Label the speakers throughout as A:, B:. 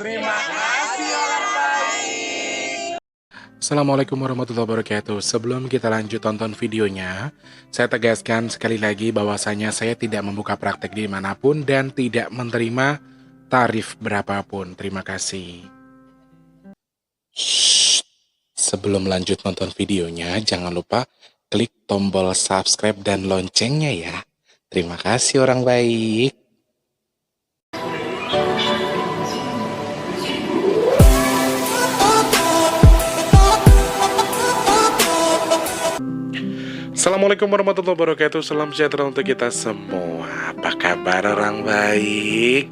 A: Terima kasih orang baik.
B: Assalamualaikum warahmatullahi wabarakatuh. Sebelum kita lanjut tonton videonya, saya tegaskan sekali lagi bahwasanya saya tidak membuka praktek dimanapun dan tidak menerima tarif berapapun. Terima kasih. Shh. Sebelum lanjut nonton videonya, jangan lupa klik tombol subscribe dan loncengnya ya. Terima kasih orang baik. Assalamualaikum warahmatullahi wabarakatuh. Salam sejahtera untuk kita semua. Apa kabar orang baik?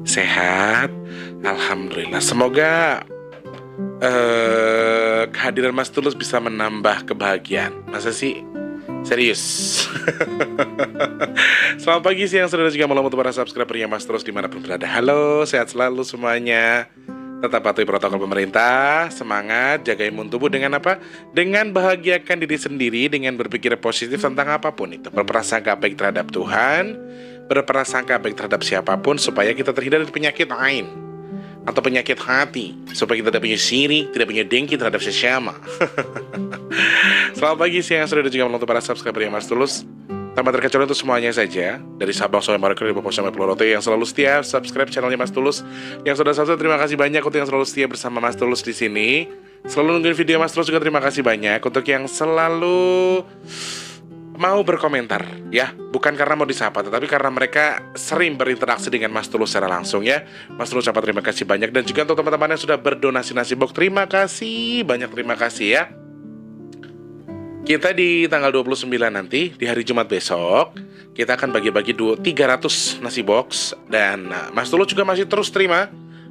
B: Sehat? Alhamdulillah. Semoga kehadiran Mas Tulus bisa menambah kebahagiaan. Masa sih? Serius. Selamat pagi, siang, sore, dan juga malam untuk para subscribernya Mas Tulus dimanapun berada. Halo, sehat selalu semuanya. Tetap patuhi protokol pemerintah, semangat, jaga imun tubuh dengan apa? Dengan bahagiakan diri sendiri, dengan berpikir positif tentang apapun itu. Berprasangka baik terhadap Tuhan, berprasangka baik terhadap siapapun, supaya kita terhindar dari penyakit ain atau penyakit hati, supaya kita tidak punya sirik, tidak punya dengki terhadap sesama. Selamat pagi, siang, sore, dan juga malam untuk para subscriber yang Mas Tulus. Tanpa terkecuali untuk semuanya saja, dari Sabang sampai Merauke, dari Papua sampai Pulau Rote, yang selalu setia subscribe channelnya Mas Tulus. Yang sudah subscribe, terima kasih banyak. Untuk yang selalu setia bersama Mas Tulus di sini, selalu nungguin video Mas Tulus juga terima kasih banyak. Untuk yang selalu mau berkomentar, ya, bukan karena mau disapa, tetapi karena mereka sering berinteraksi dengan Mas Tulus secara langsung, ya. Mas Tulus ucapkan terima kasih banyak. Dan juga untuk teman-teman yang sudah berdonasi nasi box, terima kasih banyak, terima kasih ya. Kita di tanggal 29 nanti, di hari Jumat besok, kita akan bagi-bagi 300 nasi box. Dan Mas Tulus juga masih terus terima.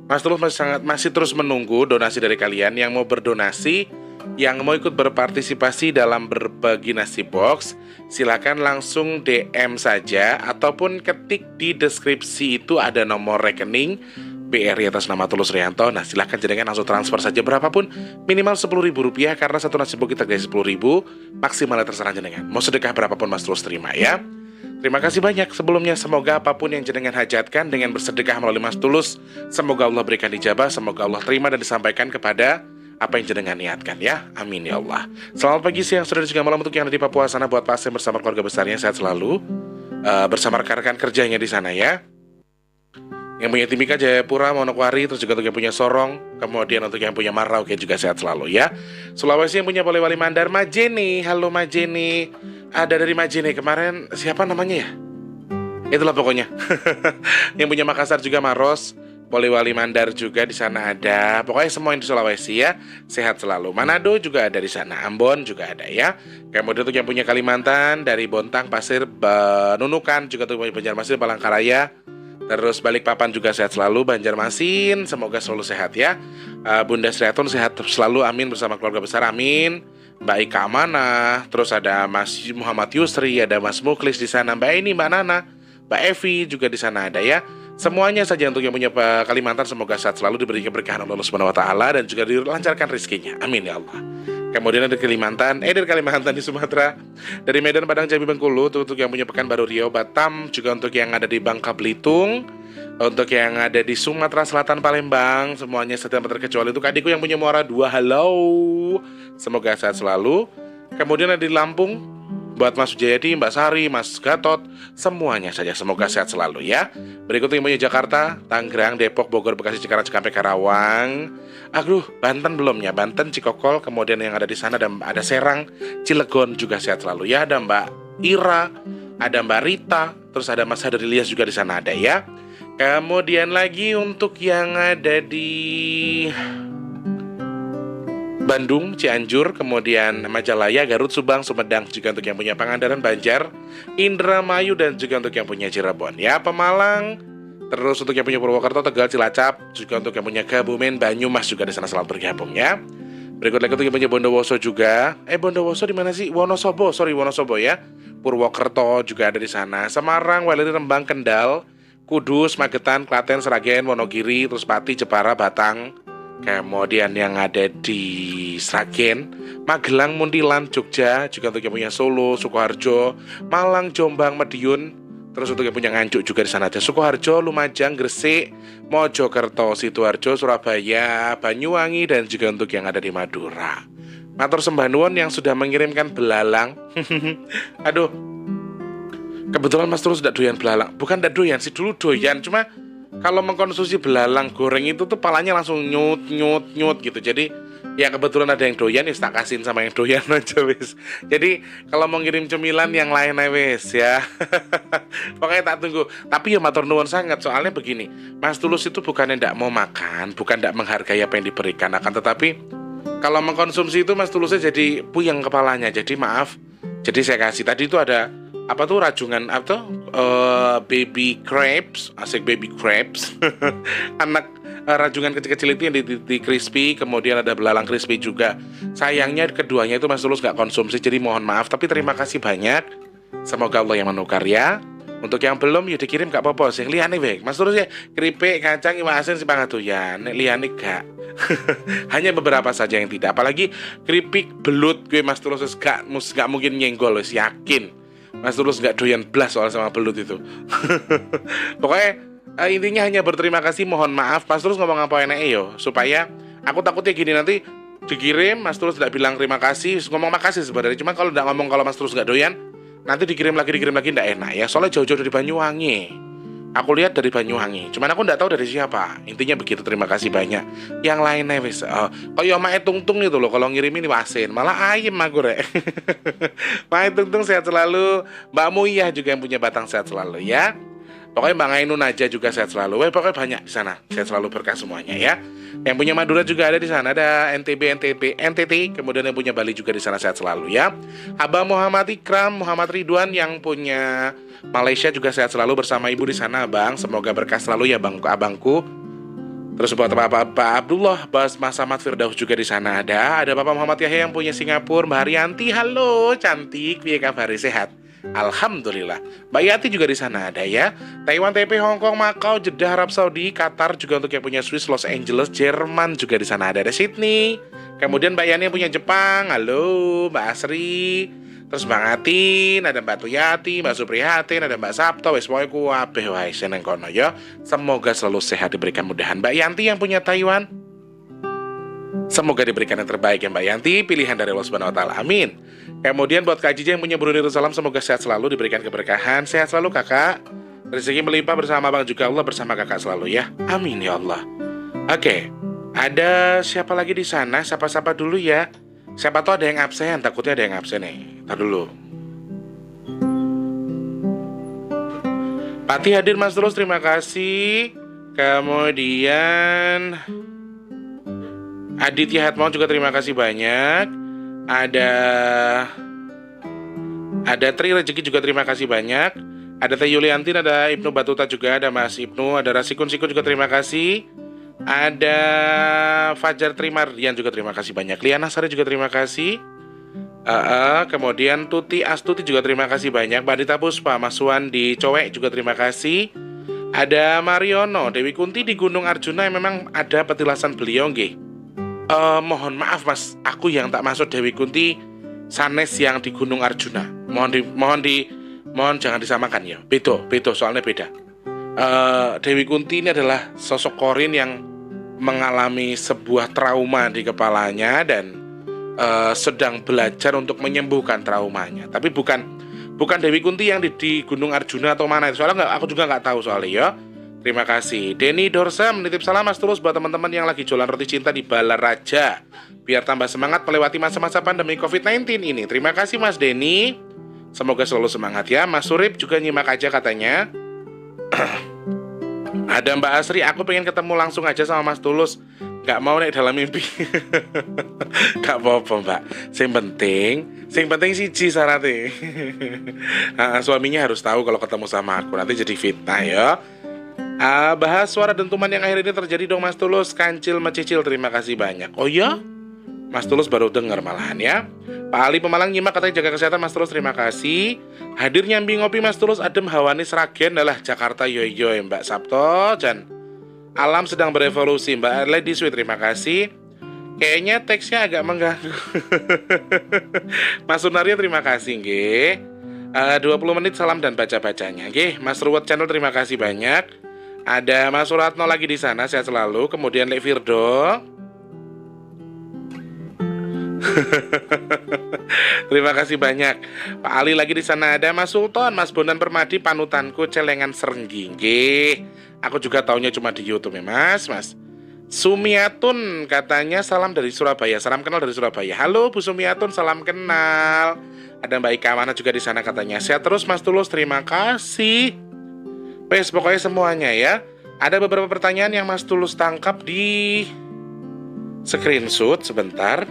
B: Mas Tulus masih terus menunggu donasi dari kalian yang mau berdonasi, yang mau ikut berpartisipasi dalam berbagi nasi box. Silakan langsung DM saja, ataupun ketik di deskripsi itu ada nomor rekening BRI atas nama Tulus Rianto. Nah, silahkan jadikan langsung transfer saja berapapun, minimal Rp10.000, karena satu nasi box kita kasih Rp10.000, maksimalnya terserah jenengan. Mau sedekah berapapun Mas Tulus terima ya. Terima kasih banyak sebelumnya. Semoga apapun yang jenengan hajatkan dengan bersedekah melalui Mas Tulus, semoga Allah berikan ijabah, semoga Allah terima dan disampaikan kepada apa yang jenengan niatkan ya. Amin ya Allah. Selamat pagi, siang, sore, dan juga malam untuk yang ada di Papua sana, buat pasien bersama keluarga besarnya, sehat selalu, bersama rekan-rekan kerjanya di sana ya. Yang punya Timika, Jayapura, Manokwari, terus juga untuk yang punya Sorong, kemudian untuk yang punya Merauke juga sehat selalu ya. Sulawesi yang punya Polewali Mandar, Majene, halo Majene. Ada dari Majene kemarin, siapa namanya ya? Itulah pokoknya. Yang punya Makassar juga Maros, Polewali Mandar juga di sana ada. Pokoknya semua yang di Sulawesi ya, sehat selalu. Manado juga ada di sana, Ambon juga ada ya. Kemudian untuk yang punya Kalimantan, dari Bontang, Pasir, Nunukan, juga untuk yang punya Banjarmasin, Palangkaraya. Terus Balikpapan juga sehat selalu, Banjarmasin semoga selalu sehat ya. Bunda Sriatun sehat selalu, amin, bersama keluarga besar, amin. Mbak Ika Amanah, terus ada Mas Muhammad Yusri, ada Mas Muklis di sana, Mbak Eni, Mbak Nana, Mbak Evi juga di sana ada ya. Semuanya saja untuk yang punya Kalimantan semoga sehat selalu, diberi keberkahan Allah Subhanahu wa taala, dan juga dilancarkan rezekinya. Amin ya Allah. Kemudian ada Kalimantan, dari Kalimantan di Sumatera, dari Medan, Padang, Jambi, Bengkulu, untuk yang punya Pekanbaru Riau, Batam, juga untuk yang ada di Bangka Belitung, untuk yang ada di Sumatera Selatan, Palembang, semuanya setiap terkecuali. Untuk adikku yang punya Muara 2, halo, semoga sehat selalu. Kemudian ada di Lampung, buat Mas Jayadi, Mbak Sari, Mas Gatot, semuanya saja semoga sehat selalu ya. Berikut yang punya Jakarta, Tangerang, Depok, Bogor, Bekasi, Cikarang, Cikampek, Karawang. Aduh, Banten belumnya, Banten, Cikokol, kemudian yang ada di sana ada Serang, Cilegon juga sehat selalu ya. Ada Mbak Ira, ada Mbak Rita, terus ada Mas Hadir Ilyas juga di sana ada ya. Kemudian lagi untuk yang ada di Bandung, Cianjur, kemudian Majalaya, Garut, Subang, Sumedang, juga untuk yang punya Pangandaran, Banjar, Indramayu, dan juga untuk yang punya Cirebon ya, Pemalang. Terus untuk yang punya Purwokerto, Tegal, Cilacap, juga untuk yang punya Kebumen, Banyumas juga di sana selalu bergabung ya. Berikut lagi untuk yang punya Bondowoso juga. Bondowoso di mana sih? Wonosobo ya. Purwokerto juga ada di sana. Semarang, Weleri, Rembang, Kendal, Kudus, Magetan, Klaten, Sragen, Wonogiri, terus Pati, Jepara, Batang. Kemudian yang ada di Sragen, Magelang, Muntilan, Jogja, juga untuk yang punya Solo, Sukoharjo, Malang, Jombang, Madiun. Terus untuk yang punya Nganjuk juga di sana ada Sukoharjo, Lumajang, Gresik, Mojokerto, Sidoarjo, Surabaya, Banyuwangi, dan juga untuk yang ada di Madura. Matur sembah nuwun yang sudah mengirimkan belalang. Aduh, kebetulan Mas Tulus tidak doyan belalang. Bukan tidak doyan sih, dulu doyan. Cuma kalau mengkonsumsi belalang goreng itu tuh palanya langsung nyut gitu. Jadi ya kebetulan ada yang doyan, ya tak kasihin sama yang doyan aja wis. Jadi kalau mau ngirim cemilan yang lain wis ya. Pokoknya tak tunggu. Tapi ya matur nuwun sangat, soalnya begini, Mas Tulus itu bukan yang tidak mau makan, bukan tidak menghargai apa yang diberikan, akan tetapi kalau mengkonsumsi itu Mas Tulusnya jadi puyeng kepalanya. Jadi maaf. Jadi saya kasih tadi itu ada apa tuh rajungan apa tuh baby crabs, asik baby crabs. Anak rajungan kecil-kecil itu yang di crispy, kemudian ada belalang crispy juga. Sayangnya keduanya itu Mas Tulus nggak konsumsi, jadi mohon maaf. Tapi terima kasih banyak. Semoga Allah yang menukar ya. Untuk yang belum ya dikirim gak apa-apa sih. Liane wek Mas Tulus ya keripik, kacang, iwak asin si pangatuyan. Nek liane gak. Hanya beberapa saja yang tidak. Apalagi keripik belut gue Mas Tulus gak mungkin nyenggol wis yakin. Mas Tulus gak doyan blas soal sama belut itu. Pokoknya intinya hanya berterima kasih, mohon maaf. Mas Tulus ngomong apa enak yo, supaya aku takutnya gini nanti dikirim Mas Tulus tidak bilang terima kasih, ngomong makasih sebenarnya. Cuma kalau tidak ngomong kalau Mas Tulus gak doyan, nanti dikirim lagi tidak enak ya. Soalnya jauh-jauh dari Banyuwangi. Aku lihat dari Banyuwangi. Cuman aku tidak tahu dari siapa. Intinya begitu, terima kasih banyak. Yang lainnya wis kayak Mae Tungtung itu loh, kalau ngirim ini wasin, malah ayem aku rek. Mae Tungtung sehat selalu. Mbak Muiyah juga yang punya Batang sehat selalu ya. Pokoknya Bang Ainun aja juga sehat selalu. Pokoknya banyak di sana. Sehat selalu, berkah semuanya ya. Yang punya Madura juga ada di sana, ada NTT, kemudian yang punya Bali juga di sana sehat selalu ya. Abang Muhammad Ikram, Muhammad Ridwan yang punya Malaysia juga sehat selalu bersama ibu di sana, Bang. Semoga berkah selalu ya, Bang, abangku. Terus buat Pak Abdullah, Mas Ahmad Firdaus juga di sana ada. Ada Bapak Muhammad Yahya yang punya Singapura, Mbak Haryanti, halo, cantik, piye kabar, sehat? Alhamdulillah. Mbak Yati juga di sana ada ya. Taiwan, TP, Hong Kong, Makau, Jeddah, Arab Saudi, Qatar juga untuk yang punya Swiss, Los Angeles, Jerman juga di sana ada Sydney. Kemudian Mbak Yani yang punya Jepang, halo, Mbak Asri. Terus Mbak Atin, ada Mbak Tuyati, Mbak Suprihatin, ada Mbak Sabto, wis pokoke kuwabeh wae seneng kono ya. Semoga selalu sehat, diberikan mudahan. Mbak Yanti yang punya Taiwan, semoga diberikan yang terbaik ya Mbak Yanti, pilihan dari Allah Subhanahu wa taala. Amin. Kemudian buat Kak Jija yang punya Brunei Darussalam, semoga sehat selalu, diberikan keberkahan. Sehat selalu Kakak. Rezeki melimpah bersama Bang juga Allah bersama Kakak selalu ya. Amin ya Allah. Oke. Ada siapa lagi di sana? Sapa-sapa dulu ya. Siapa tahu ada yang absen, takutnya ada yang absen nih. Tar dulu. Pati hadir Mas Tulus, terima kasih. Kemudian Aditya Hatmawan juga terima kasih banyak. Ada Tri Rezeki juga terima kasih banyak. Ada Teh Yuliantin, ada Ibnu Batuta juga, ada Mas Ibnu, ada Rasikun Sikun juga terima kasih. Ada Fajar Trimardian juga terima kasih banyak. Liana Sari juga terima kasih. Kemudian Tuti Astuti juga terima kasih banyak. Bandita Puspa, Mas Wan di Cowek juga terima kasih. Ada Mariono, Dewi Kunti di Gunung Arjuna yang memang ada petilasan beliau nggih. Mohon maaf Mas, aku yang tak masuk Dewi Kunti sanes yang di Gunung Arjuna. Mohon jangan disamakan ya. Beda soalnya beda. Dewi Kunti ini adalah sosok Korin yang mengalami sebuah trauma di kepalanya dan sedang belajar untuk menyembuhkan traumanya. Tapi bukan Dewi Kunti yang di Gunung Arjuna atau mana itu. Soalnya aku juga nggak tahu soalnya ya. Terima kasih. Denny Dorsa menitip salam Mas Tulus buat teman-teman yang lagi jualan roti cinta di Balaraja, biar tambah semangat melewati masa-masa pandemi COVID-19 ini. Terima kasih Mas Denny. Semoga selalu semangat ya. Mas Surip juga nyimak aja katanya. Ada Mbak Asri, aku pengen ketemu langsung aja sama Mas Tulus. Gak mau naik dalam mimpi. Gak apa-apa Mbak. Sing penting siji syaratnya. Suaminya harus tahu kalau ketemu sama aku. Nanti jadi fitnah ya. Bahas suara dentuman yang akhir ini terjadi dong Mas Tulus. Kancil Mecicil, terima kasih banyak. Oh ya? Mas Tulus baru dengar malahan ya. Pak Ali Pemalang nyimak katanya jaga kesehatan Mas Tulus, terima kasih. Hadir nyambi ngopi Mas Tulus, adem hawani seragen adalah Jakarta yoy Mbak Sabto. Dan alam sedang berevolusi Mbak Lady Sweet, terima kasih. Kayaknya teksnya agak mengganggu. Mas Sunaria terima kasih nggih. 20 menit salam dan baca-bacanya. Oke, Mas Ruwet Channel terima kasih banyak. Ada Mas Suratno lagi di sana, sehat selalu. Kemudian Lek Firdo. Terima kasih banyak. Pak Ali lagi di sana, ada Mas Sultan, Mas Bondan Permadi, panutanku celengan serenggi. Nggih. Aku juga taunya cuma di YouTube ya, Mas. Sumiatun katanya salam dari Surabaya. Salam kenal dari Surabaya. Halo Bu Sumiatun, salam kenal. Ada Mbak Ika Mana juga di sana katanya. Sehat terus Mas Tulus, terima kasih. Wes, pokoknya semuanya ya. Ada beberapa pertanyaan yang Mas Tulus tangkap di screenshot sebentar.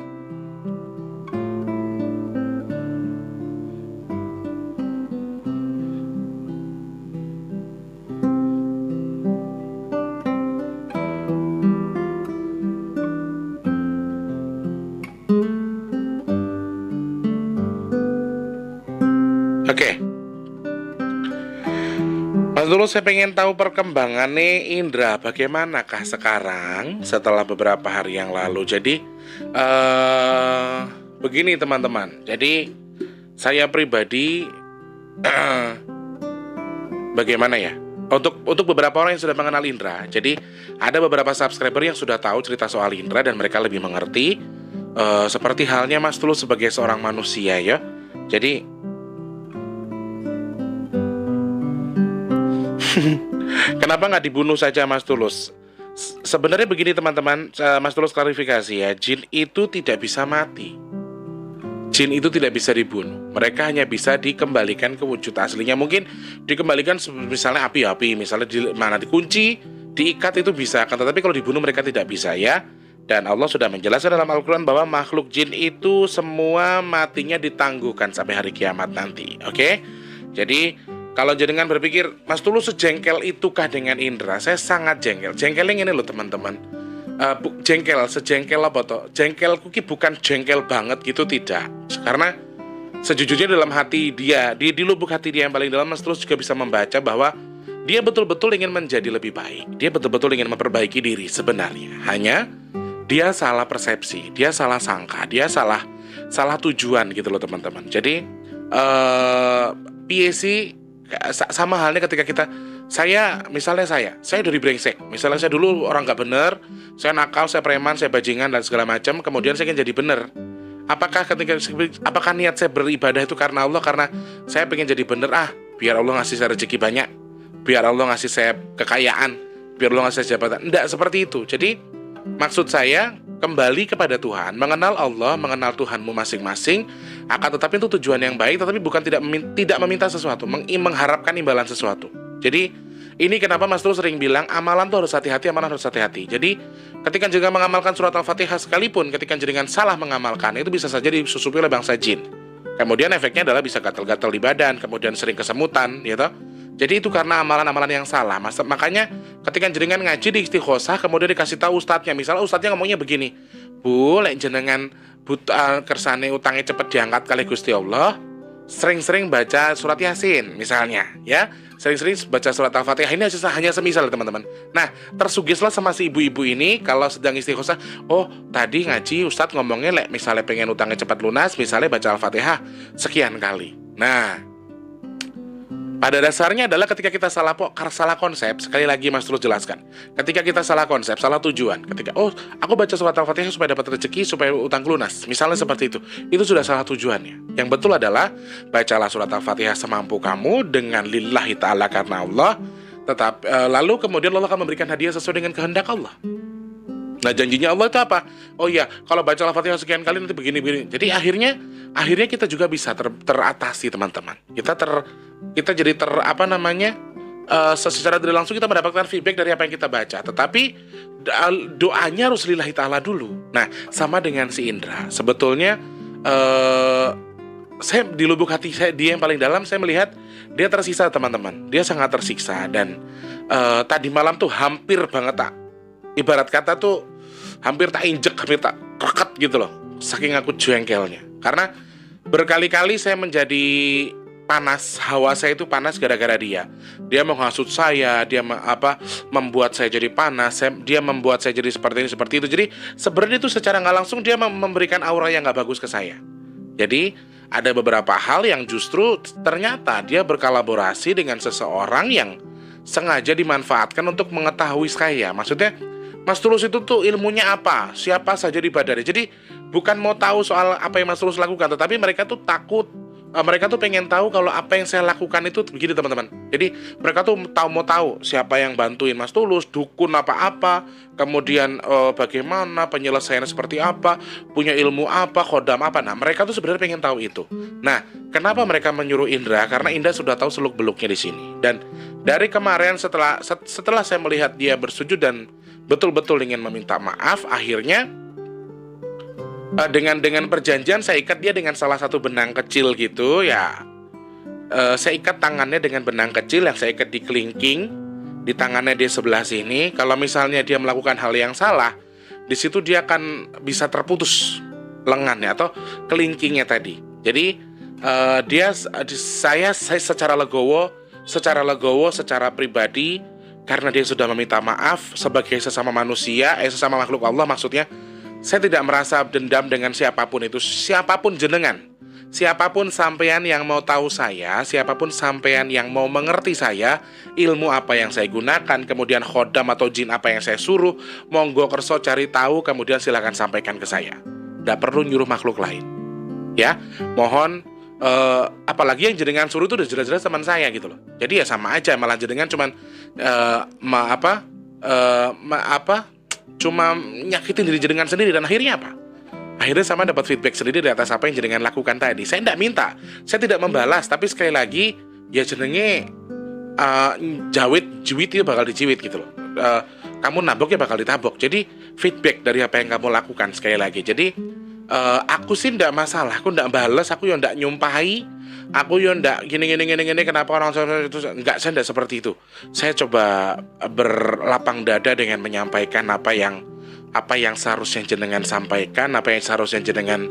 B: Oke. Mas Tulus, saya pengen tahu perkembangannya Indra. Bagaimanakah sekarang setelah beberapa hari yang lalu? Jadi begini teman-teman. Jadi saya pribadi bagaimana ya? Untuk beberapa orang yang sudah mengenal Indra. Jadi ada beberapa subscriber yang sudah tahu cerita soal Indra dan mereka lebih mengerti. Seperti halnya Mas Tulus sebagai seorang manusia ya. Jadi kenapa nggak dibunuh saja Mas Tulus? Sebenarnya begini teman-teman, Mas Tulus klarifikasi ya. Jin itu tidak bisa mati. Jin itu tidak bisa dibunuh. Mereka hanya bisa dikembalikan ke wujud aslinya. Mungkin dikembalikan misalnya api-api, misalnya di mana dikunci, diikat itu bisa. Tetapi kalau dibunuh mereka tidak bisa ya. Dan Allah sudah menjelaskan dalam Al-Quran bahwa makhluk jin itu semua matinya ditangguhkan sampai hari kiamat nanti. Oke? Jadi kalau jenengan berpikir, Mas Tulus sejengkel itukah dengan Indra? Saya sangat jengkel. Jengkelnya ini loh teman-teman. Jengkel, sejengkel apa toh? Jengkel kuki bukan jengkel banget gitu, tidak. Karena sejujurnya dalam hati dia, di lubuk hati dia yang paling dalam, Mas Tulus juga bisa membaca bahwa dia betul-betul ingin menjadi lebih baik. Dia betul-betul ingin memperbaiki diri sebenarnya. Hanya dia salah persepsi, dia salah sangka, dia salah tujuan gitu loh teman-teman. Jadi PSC sama halnya ketika saya dari brengsek. Misalnya saya dulu orang nggak bener, saya nakal, saya preman, saya bajingan dan segala macam. Kemudian saya ingin jadi bener. Apakah niat saya beribadah itu karena Allah? Karena saya pengen jadi bener, biar Allah ngasih saya rezeki banyak, biar Allah ngasih saya kekayaan, biar Allah ngasih saya jabatan. Enggak seperti itu. Jadi maksud saya kembali kepada Tuhan, mengenal Allah, mengenal Tuhanmu masing-masing. Akan tetapi itu tujuan yang baik, tetapi bukan tidak meminta sesuatu, mengharapkan imbalan sesuatu. Jadi ini kenapa Mas Tulus sering bilang amalan tuh harus hati-hati, amalan harus hati-hati. Jadi ketika jenengan mengamalkan surat Al-Fatihah sekalipun, ketika jenengan salah mengamalkan, itu bisa saja disusupi oleh bangsa jin. Kemudian efeknya adalah bisa gatal-gatal di badan, kemudian sering kesemutan, gitu. Jadi itu karena amalan-amalan yang salah. Makanya ketika jenengan ngaji di istighosah, kemudian dikasih tahu ustadznya, misalnya ustadznya ngomongnya begini, Bu, lek jenengan kersane utangnya cepet diangkat kali Gusti Allah, sering-sering baca surat Yasin misalnya, ya. Sering-sering baca surat Al-Fatihah. Ini hanya semisal teman-teman. Nah, tersugislah sama si ibu-ibu ini kalau sedang istighosah, oh tadi ngaji ustadz ngomongnya lek misalnya pengen utangnya cepat lunas, misalnya baca Al-Fatihah sekian kali. Nah, pada dasarnya adalah ketika kita salah konsep. Sekali lagi Mas Tulus jelaskan, ketika kita salah konsep, salah tujuan, ketika aku baca surat Al-Fatihah supaya dapat rezeki, supaya utang lunas, misalnya seperti itu sudah salah tujuannya. Yang betul adalah bacalah surat Al-Fatihah semampu kamu dengan lillahi ta'ala, karena Allah. Lalu kemudian Allah akan memberikan hadiah sesuai dengan kehendak Allah. Nah, janjinya Allah itu apa? Oh iya, kalau baca Al-Fatihah sekian kali nanti begini-begini. Jadi akhirnya kita juga bisa teratasi teman-teman. Kita jadi secara tidak langsung kita mendapatkan feedback dari apa yang kita baca. Tetapi doanya harus lillahi ta'ala dulu. Nah, sama dengan si Indra. Sebetulnya saya di lubuk hati saya, dia yang paling dalam, saya melihat dia tersiksa teman-teman. Dia sangat tersiksa. Dan tadi malam tuh hampir banget ibarat kata tuh hampir tak injek, hampir tak kreket gitu loh, saking aku jengkelnya. Karena berkali-kali saya menjadi panas, hawa saya itu panas gara-gara dia. Dia menghasut saya, dia membuat saya jadi panas, dia membuat saya jadi seperti ini, seperti itu. Jadi sebenarnya itu secara nggak langsung dia memberikan aura yang nggak bagus ke saya. Jadi ada beberapa hal yang justru ternyata dia berkolaborasi dengan seseorang yang sengaja dimanfaatkan untuk mengetahui saya. Maksudnya Mas Tulus itu tuh ilmunya apa, siapa saja di badannya. Jadi bukan mau tahu soal apa yang Mas Tulus lakukan, tetapi mereka tuh takut, mereka tuh pengen tahu kalau apa yang saya lakukan itu begini teman-teman. Jadi mereka tuh mau tahu siapa yang bantuin Mas Tulus, dukun apa-apa, kemudian bagaimana penyelesaiannya seperti apa, punya ilmu apa, khodam apa. Nah mereka tuh sebenarnya pengen tahu itu. Nah kenapa mereka menyuruh Indra? Karena Indra sudah tahu seluk beluknya di sini. Dan dari kemarin setelah saya melihat dia bersujud dan betul-betul ingin meminta maaf, akhirnya dengan perjanjian saya ikat dia dengan salah satu benang kecil gitu ya. Saya ikat tangannya dengan benang kecil yang saya ikat di kelingking di tangannya dia sebelah sini. Kalau misalnya dia melakukan hal yang salah, di situ dia akan bisa terputus lengannya atau kelingkingnya tadi. Jadi saya secara legowo, secara pribadi, karena dia sudah meminta maaf sebagai sesama manusia, sesama makhluk Allah maksudnya, saya tidak merasa dendam dengan siapapun itu, siapapun jenengan, siapapun sampean yang mau tahu saya, siapapun sampean yang mau mengerti saya, ilmu apa yang saya gunakan, kemudian khodam atau jin apa yang saya suruh, monggo kerso cari tahu, kemudian silakan sampaikan ke saya. Tidak perlu nyuruh makhluk lain. Ya, mohon. Apalagi yang jenengan suruh itu udah jelas-jelas teman saya gitu loh. Jadi ya sama aja, malah jenengan cuman cuma nyakitin diri jenengan sendiri. Dan akhirnya apa? Akhirnya sama dapat feedback sendiri di atas apa yang jenengan lakukan tadi. Saya tidak minta, saya tidak membalas, tapi sekali lagi ya jenenge juwit itu bakal dijiwit gitu loh. Kamu nabok ya bakal ditabok. Jadi feedback dari apa yang kamu lakukan sekali lagi. Jadi aku sih ndak masalah, aku ndak balas, aku yang ndak nyumpahi, aku yang ndak gini kenapa orang itu enggak, saya ndak seperti itu. Saya coba berlapang dada dengan menyampaikan apa yang seharusnya jenengan sampaikan, apa yang seharusnya jenengan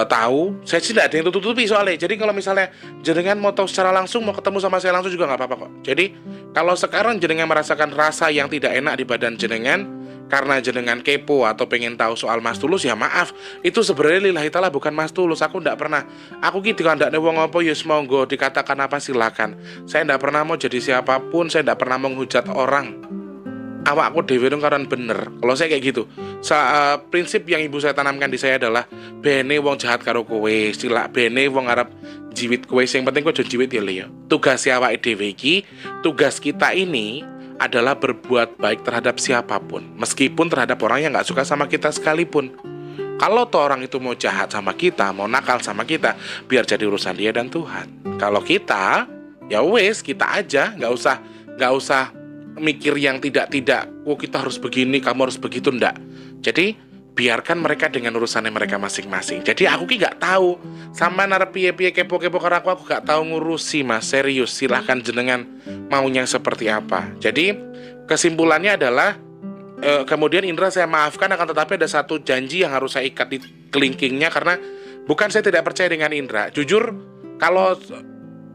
B: tahu. Saya sih ndak ada yang tutup-tutupi soalnya. Jadi kalau misalnya jenengan mau tahu secara langsung, mau ketemu sama saya langsung juga nggak apa-apa kok. Jadi kalau sekarang jenengan merasakan rasa yang tidak enak di badan jenengan karena jenengan kepo atau pengen tahu soal Mas Tulus, ya maaf, itu sebenarnya lillahi ta'ala bukan Mas Tulus. Aku ndak pernah, aku gitu kan ndak wong apa ya monggo dikatakan apa silakan. Saya ndak pernah mau jadi siapapun, saya ndak pernah menghujat orang. Awakku dhewe karan bener. Kalau saya kayak gitu, prinsip yang ibu saya tanamkan di saya adalah bene wong jahat karo kowe, sila bene wong arep jiwit kowe, sing penting kowe aja jiwit ya liya. Tugas awake dhewe iki, tugas kita ini adalah berbuat baik terhadap siapapun, meskipun terhadap orang yang gak suka sama kita sekalipun. Kalau tuh orang itu mau jahat sama kita, mau nakal sama kita, biar jadi urusan dia dan Tuhan. Kalau kita, ya wes kita aja, gak usah mikir yang tidak. Oh kita harus begini, kamu harus begitu, ndak. Jadi biarkan mereka dengan urusannya mereka masing-masing. Jadi aku ki gak tahu sama narep piye-piye kepo-kepo karena aku gak tahu ngurusi mas. Serius, silahkan jenengan maunya seperti apa. Jadi kesimpulannya adalah kemudian Indra saya maafkan, akan tetapi ada satu janji yang harus saya ikat di kelingkingnya. Karena bukan saya tidak percaya dengan Indra, jujur kalau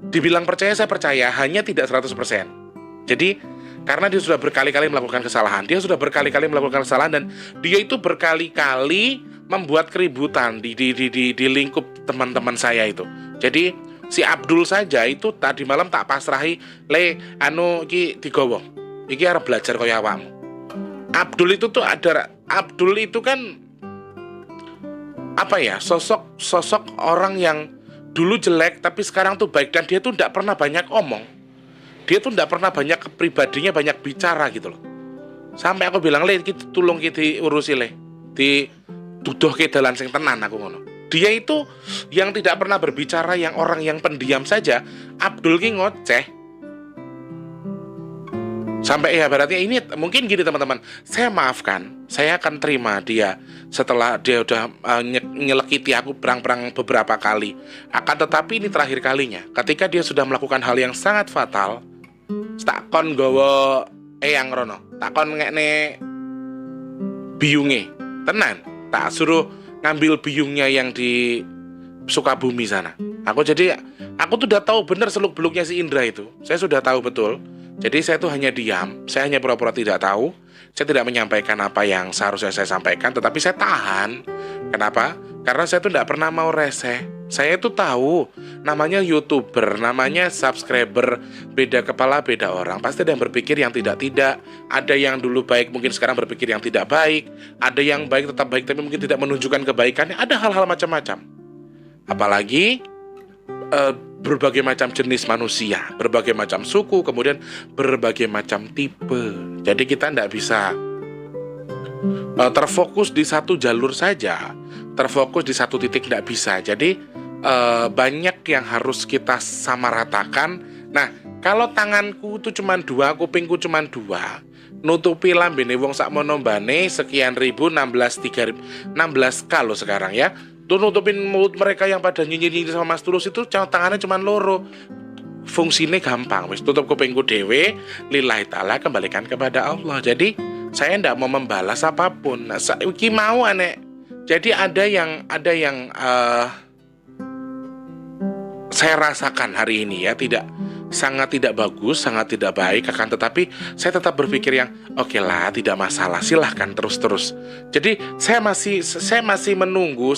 B: dibilang percaya saya percaya, hanya tidak 100%. Jadi karena dia sudah berkali-kali melakukan kesalahan, dan dia itu berkali-kali membuat keributan di lingkup teman-teman saya itu. Jadi si Abdul saja itu tadi malam tak pasrahi, iki digowo, iki arep belajar kaya awakmu. Abdul itu kan apa ya, sosok orang yang dulu jelek tapi sekarang tuh baik, dan dia tuh tidak pernah banyak omong. Dia tuh tidak pernah banyak pribadinya, banyak bicara gitu loh. Sampai aku bilang, Le, tolong kita urusi, Le, di tuduh ke dalan sing tenan aku ngono. Dia itu yang tidak pernah berbicara, yang orang yang pendiam saja. Abdul ki ngoceh. Sampai ya berarti ini mungkin gini teman-teman, saya maafkan, saya akan terima dia setelah dia udah nyelekiti aku perang-perang beberapa kali. Akan tetapi ini terakhir kalinya, ketika dia sudah melakukan hal yang sangat fatal. Takon gowo eyang rono, takon ngekne biyunge, tenan, tak suruh ngambil biyungnya yang di Sukabumi sana. Aku tuh udah tahu bener seluk-beluknya si Indra itu. Saya sudah tahu betul. Jadi saya tuh hanya diam, saya hanya pura-pura tidak tahu. Saya tidak menyampaikan apa yang seharusnya saya sampaikan, tetapi saya tahan. Kenapa? Karena saya tuh tidak pernah mau reseh. Saya itu tahu namanya YouTuber, namanya subscriber, beda kepala beda orang. Pasti ada yang berpikir yang tidak-tidak, ada yang dulu baik mungkin sekarang berpikir yang tidak baik, ada yang baik tetap baik tapi mungkin tidak menunjukkan kebaikannya, ada hal-hal macam-macam. Apalagi berbagai macam jenis manusia, berbagai macam suku, kemudian berbagai macam tipe. Jadi kita tidak bisa terfokus di satu jalur saja, terfokus di satu titik tidak bisa. Jadi banyak yang harus kita samaratakan. Nah, kalau tanganku itu cuma 2, kupingku cuma 2, nutupi lambene wong sakmono mbane sekian ribu, 16 kalau sekarang ya. Tuh nutupin mulut mereka yang pada nyinyir-nyinyir sama Mas Tulus itu tangannya cuma loro. Fungsinya gampang, wis tutup kupingku dewe, lillahi ta'ala, kembalikan kepada Allah. Jadi saya tidak mau membalas apapun. Nah, iki mau aneh. Jadi ada yang saya rasakan hari ini ya, sangat tidak bagus, sangat tidak baik, akan tetapi saya tetap berpikir yang oke lah, tidak masalah, silahkan terus. Jadi saya masih menunggu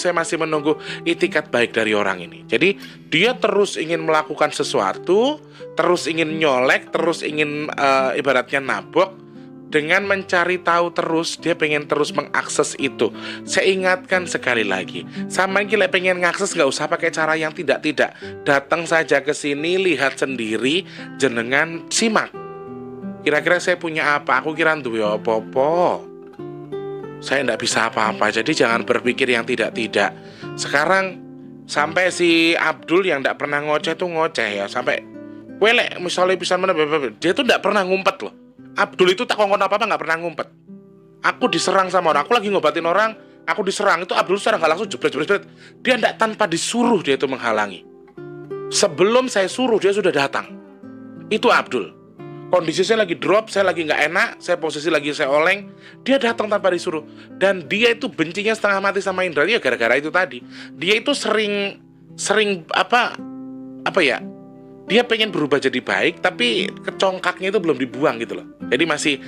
B: itikat baik dari orang ini. Jadi dia terus ingin melakukan sesuatu, terus ingin nyolek, terus ingin ibaratnya nabok. Dengan mencari tahu terus, dia pengen terus mengakses itu. Saya ingatkan sekali lagi, sama gila pengen ngakses nggak usah pakai cara yang tidak. Datang saja ke sini, lihat sendiri, jenengan simak. Kira-kira saya punya apa? Aku kira duwe apa-apa. Saya nggak bisa apa-apa. Jadi jangan berpikir yang tidak. Sekarang sampai si Abdul yang nggak pernah ngoceh tuh ngoceh ya. Sampai welek misalnya bisa mana, dia tuh nggak pernah ngumpet loh. Abdul itu tak ngomong apa-apa nggak pernah ngumpet. Aku diserang sama orang, aku lagi ngobatin orang, aku diserang, itu Abdul secara nggak langsung jebret. Dia tidak tanpa disuruh dia itu menghalangi. Sebelum saya suruh dia sudah datang. Itu Abdul. Kondisi saya lagi drop, saya lagi nggak enak, saya posisi lagi saya oleng, dia datang tanpa disuruh. Dan dia itu bencinya setengah mati sama Indra ya gara-gara itu tadi. Dia itu sering apa ya? Dia pengen berubah jadi baik, tapi kecongkaknya itu belum dibuang gitu loh. Jadi masih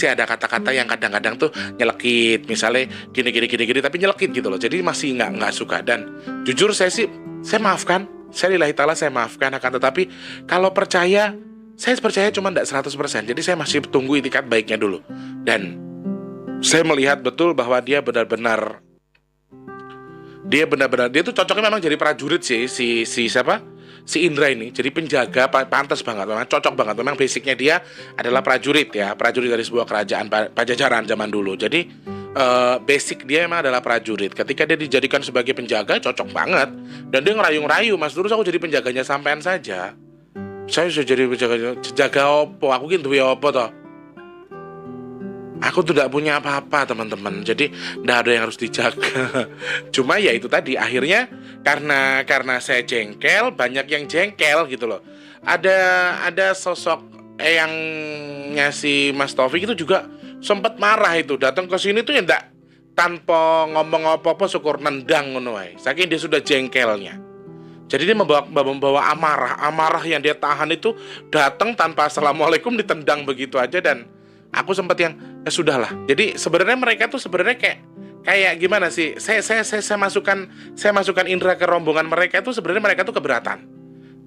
B: ada kata-kata yang kadang-kadang tuh nyelekit, misalnya gini, tapi nyelekit gitu loh. Jadi masih nggak suka. Dan jujur saya maafkan, saya lillahi ta'ala saya maafkan. Akan tetapi kalau percaya, saya percaya cuma nggak 100%. Jadi saya masih tunggu itikat baiknya dulu. Dan saya melihat betul bahwa dia benar-benar dia tuh cocoknya memang jadi prajurit sih, si siapa? Si Indra ini jadi penjaga, pantas banget, memang cocok banget. Memang basicnya dia adalah prajurit ya, prajurit dari sebuah kerajaan Pajajaran zaman dulu. Jadi basic dia memang adalah prajurit. Ketika dia dijadikan sebagai penjaga, cocok banget. Dan dia ngerayu-ngerayu, Mas terus aku jadi penjaganya sampean saja. Saya sudah jadi penjaga opo, aku gitu ya opo toh. Aku tuh tidak punya apa-apa teman-teman. Jadi tidak ada yang harus dijaga. Cuma ya itu tadi, akhirnya karena saya jengkel, banyak yang jengkel gitu loh. Ada sosok yang ngasih Mas Taufik itu juga sempat marah itu, datang ke sini tuh ya enggak tanpa ngomong apa-apa, syukur nendang ngono wae. Saking dia sudah jengkelnya. Jadi dia membawa amarah yang dia tahan itu datang tanpa assalamualaikum, ditendang begitu aja. Dan aku sempat yang sudahlah. Jadi sebenarnya mereka tuh sebenarnya kayak gimana sih? Saya masukkan Indra ke rombongan mereka itu sebenarnya mereka tuh keberatan.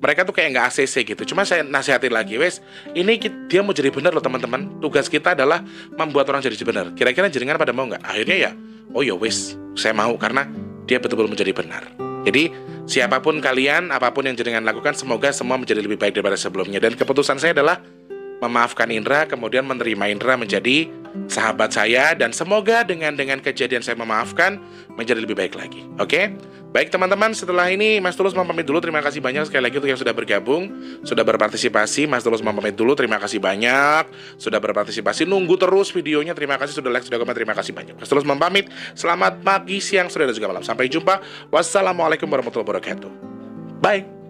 B: Mereka tuh kayak nggak ACC gitu. Cuma saya nasihatin lagi, wes ini dia mau jadi benar loh teman-teman. Tugas kita adalah membuat orang jadi benar. Kira-kira jenengan pada mau nggak? Akhirnya ya, oh ya wes, saya mau karena dia betul-betul menjadi benar. Jadi siapapun kalian, apapun yang jenengan lakukan, semoga semua menjadi lebih baik daripada sebelumnya. Dan keputusan saya adalah memaafkan Indra, kemudian menerima Indra menjadi sahabat saya, dan semoga dengan kejadian saya memaafkan menjadi lebih baik lagi. Oke? Baik teman-teman, setelah ini Mas Tulus mau pamit dulu. Terima kasih banyak sekali lagi untuk yang sudah bergabung, sudah berpartisipasi. Mas Tulus mau pamit dulu. Terima kasih banyak sudah berpartisipasi. Nunggu terus videonya. Terima kasih sudah like, sudah komen. Terima kasih banyak. Mas Tulus mau pamit. Selamat pagi, siang, sore, dan juga malam. Sampai jumpa. Wassalamualaikum warahmatullahi wabarakatuh. Bye.